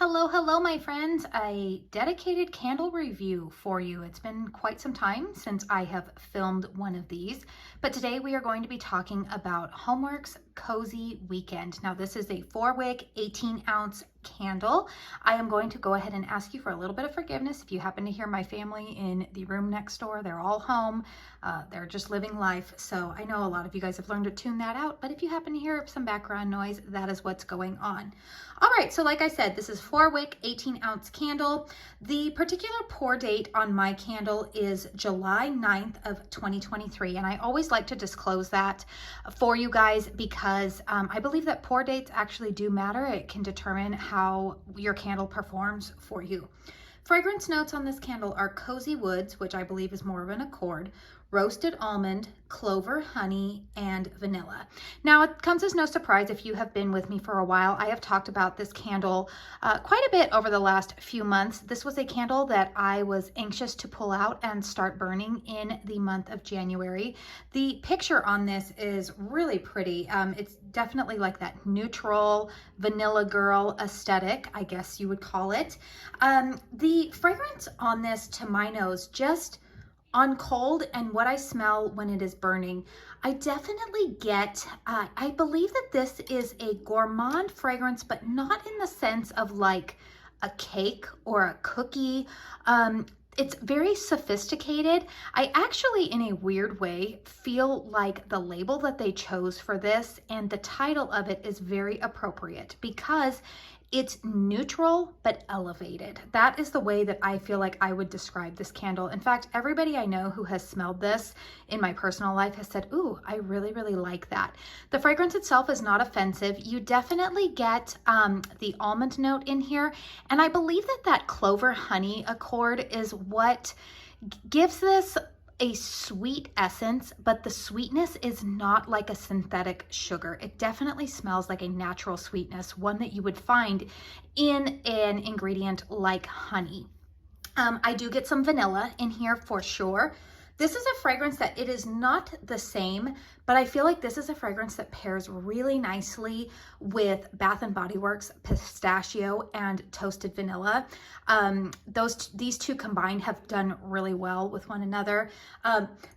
Hello, hello, my friends. A dedicated candle review for you. It's been quite some time since I have filmed one of these, but today we are going to be talking about HOMEWORX Cozy Weekend. Now, this is a 4-wick, 18-ounce candle. I am going to go ahead and ask you for a little bit of forgiveness if you happen to hear my family in the room next door. They're all home. They're just living life. So I know a lot of you guys have learned to tune that out, but if you happen to hear some background noise, that is what's going on. All right, so like I said, this is 4-wick, 18-ounce candle. The particular pour date on my candle is July 9th of 2023, and I always like to disclose that for you guys because I believe that pour dates actually do matter. It can determine how your candle performs for you. Fragrance notes on this candle are cozy woods, which I believe is more of an accord, roasted almond, clover, honey, and vanilla. Now, it comes as no surprise if you have been with me for a while. I have talked about this candle quite a bit over the last few months. This was a candle that I was anxious to pull out and start burning in the month of January. The picture on this is really pretty. It's definitely like that neutral vanilla girl aesthetic, I guess you would call it. The fragrance on this, to my nose, just on cold and what I smell when it is burning, I definitely get, I believe that this is a gourmand fragrance, but not in the sense of like a cake or a cookie. It's very sophisticated. I actually, in a weird way, feel like the label that they chose for this and the title of it is very appropriate because it's neutral but elevated. That is the way that I feel like I would describe this candle. In fact, everybody I know who has smelled this in my personal life has said, ooh, I really, really like that. The fragrance itself is not offensive. You definitely get the almond note in here. And I believe that that clover honey accord is what gives this a sweet essence, but the sweetness is not like a synthetic sugar. It definitely smells like a natural sweetness, one that you would find in an ingredient like honey. I do get some vanilla in here for sure. This is a fragrance that it is not the same, but I feel like this is a fragrance that pairs really nicely with Bath & Body Works pistachio and toasted vanilla. These two combined have done really well with one another.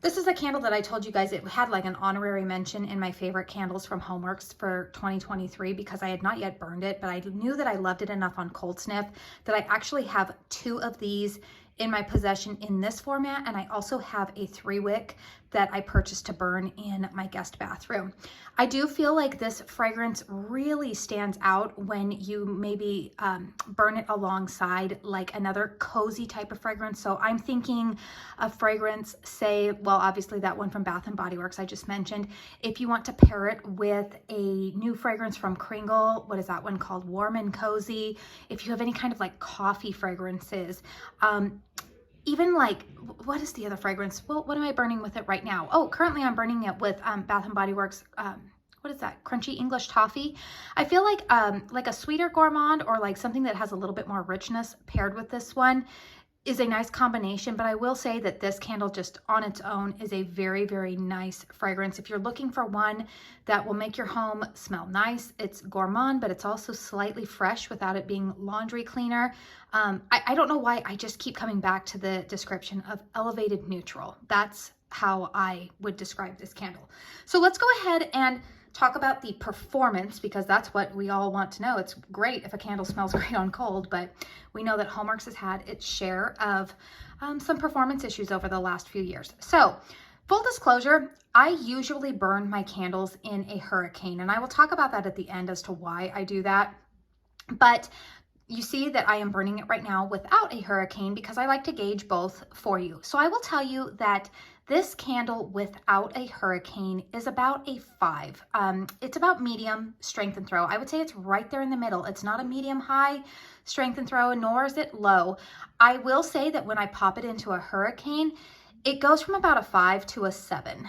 This is a candle that I told you guys, it had like an honorary mention in my favorite candles from HOMEWORX for 2023 because I had not yet burned it, but I knew that I loved it enough on Cold Sniff that I actually have 2 of these in my possession in this format, and I also have a 3-wick that I purchased to burn in my guest bathroom. I do feel like this fragrance really stands out when you maybe burn it alongside like another cozy type of fragrance. So I'm thinking a fragrance, say, well, obviously that one from Bath & Body Works I just mentioned. If you want to pair it with a new fragrance from Kringle, what is that one called? Warm and Cozy. If you have any kind of like coffee fragrances, even like, what is the other fragrance? Well, what am I burning with it right now? Oh, currently I'm burning it with Bath & Body Works, what is that? Crunchy English Toffee. I feel like a sweeter gourmand or like something that has a little bit more richness paired with this one is a nice combination, but I will say that this candle just on its own is a very, very nice fragrance. If you're looking for one that will make your home smell nice, it's gourmand, but it's also slightly fresh without it being laundry cleaner. I don't know why I just keep coming back to the description of elevated neutral. That's how I would describe this candle. So let's go ahead and talk about the performance because that's what we all want to know. It's great if a candle smells great on cold, but we know that HOMEWORX has had its share of some performance issues over the last few years. So full disclosure, I usually burn my candles in a hurricane, and I will talk about that at the end as to why I do that. But you see that I am burning it right now without a hurricane because I like to gauge both for you. So I will tell you that this candle without a hurricane is about a 5. It's about medium strength and throw. I would say it's right there in the middle. It's not a medium high strength and throw, nor is it low. I will say that when I pop it into a hurricane, it goes from about a 5 to a 7,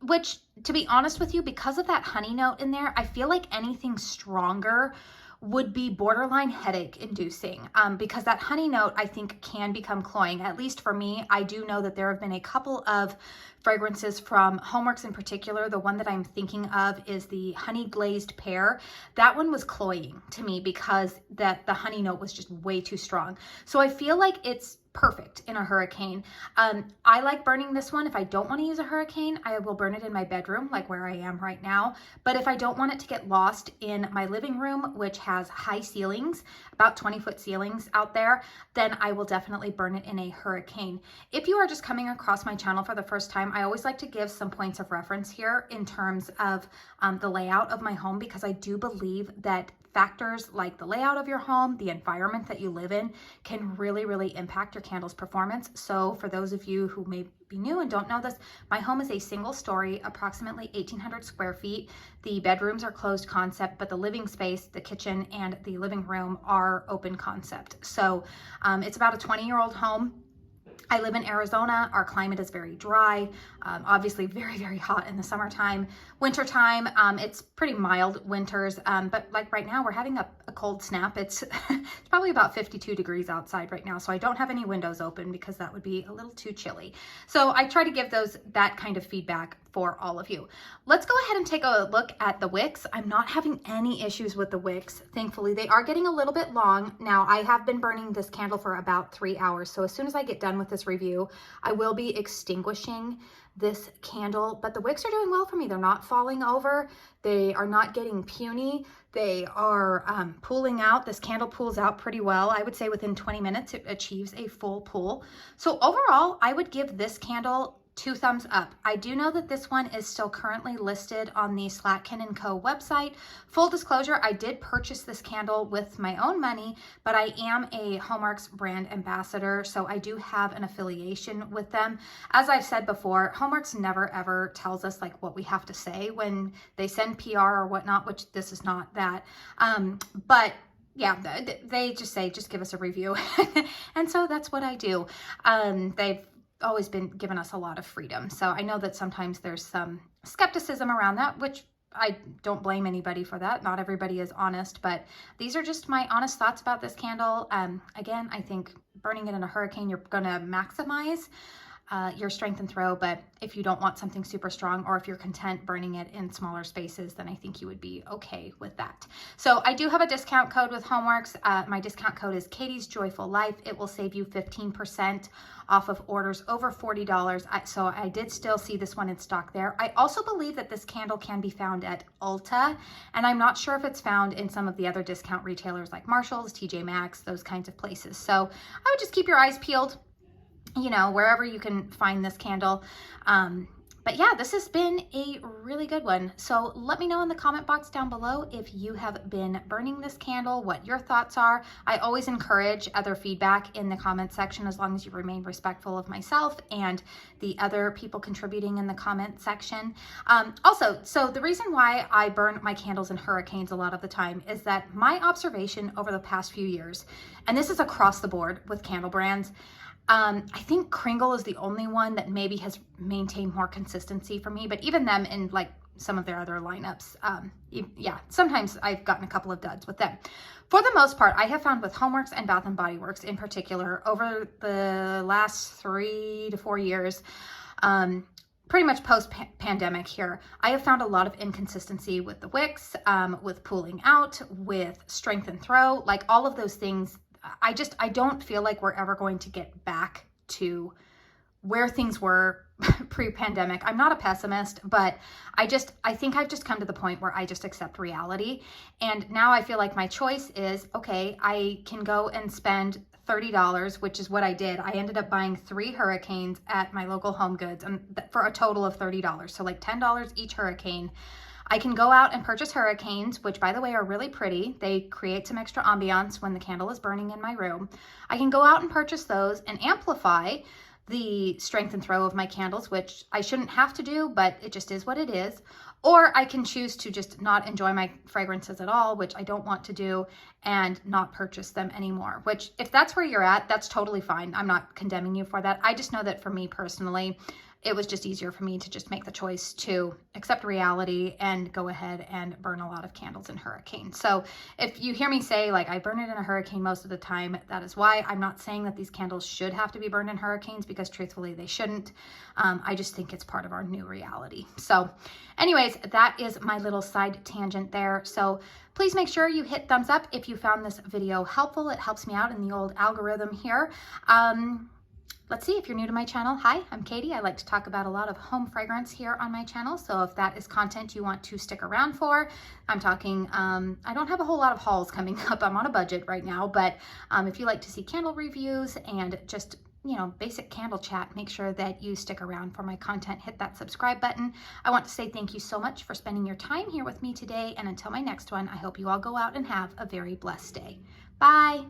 which, to be honest with you, because of that honey note in there, I feel like anything stronger would be borderline headache inducing because that honey note I think can become cloying. At least for me, I do know that there have been a couple of fragrances from HOMEWORX in particular. The one that I'm thinking of is the honey glazed pear. That one was cloying to me because the honey note was just way too strong. So I feel like it's perfect in a hurricane. I like burning this one. If I don't want to use a hurricane, I will burn it in my bedroom, like where I am right now. But if I don't want it to get lost in my living room, which has high ceilings, about 20-foot ceilings out there, then I will definitely burn it in a hurricane. If you are just coming across my channel for the first time, I always like to give some points of reference here in terms of the layout of my home, because I do believe that factors like the layout of your home, the environment that you live in, can really, really impact your candle's performance. So for those of you who may be new and don't know this, my home is a single story, approximately 1,800 square feet. The bedrooms are closed concept, but the living space, the kitchen and the living room are open concept. So it's about a 20-year-old home. I live in Arizona. Our climate is very dry, obviously very, very hot in the summertime. Wintertime, it's pretty mild winters, but like right now we're having a cold snap. It's probably about 52 degrees outside right now, so I don't have any windows open because that would be a little too chilly. So I try to give that kind of feedback for all of you. Let's go ahead and take a look at the wicks. I'm not having any issues with the wicks, thankfully. They are getting a little bit long. Now, I have been burning this candle for about 3 hours, so as soon as I get done with this review, I will be extinguishing this candle, but the wicks are doing well for me. They're not falling over. They are not getting puny. They are pooling out. This candle pools out pretty well. I would say within 20 minutes, it achieves a full pool. So overall, I would give this candle 2 thumbs up. I do know that this one is still currently listed on the Slatkin & Co. website. Full disclosure, I did purchase this candle with my own money, but I am a HOMEWORX brand ambassador, so I do have an affiliation with them. As I've said before, HOMEWORX never ever tells us like what we have to say when they send PR or whatnot, which this is not that. But yeah, they just say, just give us a review. And so that's what I do. They've always been giving us a lot of freedom. So I know that sometimes there's some skepticism around that, which I don't blame anybody for that. Not everybody is honest, but these are just my honest thoughts about this candle. Again, I think burning it in a hurricane, you're going to maximize your strength and throw, but if you don't want something super strong, or if you're content burning it in smaller spaces, then I think you would be okay with that. So I do have a discount code with HOMEWORX. My discount code is KATIESJOYFULLIFE. It will save you 15% off of orders over $40. So I did still see this one in stock there. I also believe that this candle can be found at Ulta, and I'm not sure if it's found in some of the other discount retailers like Marshall's, TJ Maxx, those kinds of places. So I would just keep your eyes peeled, you know, wherever you can find this candle. But yeah, this has been a really good one. So let me know in the comment box down below if you have been burning this candle, what your thoughts are. I always encourage other feedback in the comment section, as long as you remain respectful of myself and the other people contributing in the comment section. Also, so the reason why I burn my candles in hurricanes a lot of the time is that my observation over the past few years, and this is across the board with candle brands, I think Kringle is the only one that maybe has maintained more consistency for me, but even them in like some of their other lineups, yeah, sometimes I've gotten a couple of duds with them. For the most part, I have found with HOMEWORX and Bath & Body Works in particular, over the last 3 to 4 years, pretty much post-pandemic here, I have found a lot of inconsistency with the wicks, with pooling out, with strength and throw, like all of those things. I don't feel like we're ever going to get back to where things were pre-pandemic. I'm not a pessimist, but I think I've just come to the point where I just accept reality. And now I feel like my choice is, okay, I can go and spend $30, which is what I did. I ended up buying 3 hurricanes at my local Home Goods, and for a total of $30. So like $10 each hurricane. I can go out and purchase hurricanes, which by the way are really pretty. They create some extra ambiance when the candle is burning in my room. I can go out and purchase those and amplify the strength and throw of my candles, which I shouldn't have to do, but it just is what it is. Or I can choose to just not enjoy my fragrances at all, which I don't want to do, and not purchase them anymore, which if that's where you're at, that's totally fine. I'm not condemning you for that. I just know that for me personally, it was just easier for me to just make the choice to accept reality and go ahead and burn a lot of candles in hurricane. So if you hear me say like I burn it in a hurricane most of the time, that is why. I'm not saying that these candles should have to be burned in hurricanes, because truthfully they shouldn't. I just think it's part of our new reality. So anyways, that is my little side tangent there. So please make sure you hit thumbs up if you found this video helpful. It helps me out in the old algorithm here. Let's see, if you're new to my channel, hi, I'm Katie. I like to talk about a lot of home fragrance here on my channel. So if that is content you want to stick around for, I'm talking, I don't have a whole lot of hauls coming up. I'm on a budget right now, but if you like to see candle reviews and just, you know, basic candle chat, make sure that you stick around for my content. Hit that subscribe button. I want to say thank you so much for spending your time here with me today. And until my next one, I hope you all go out and have a very blessed day. Bye.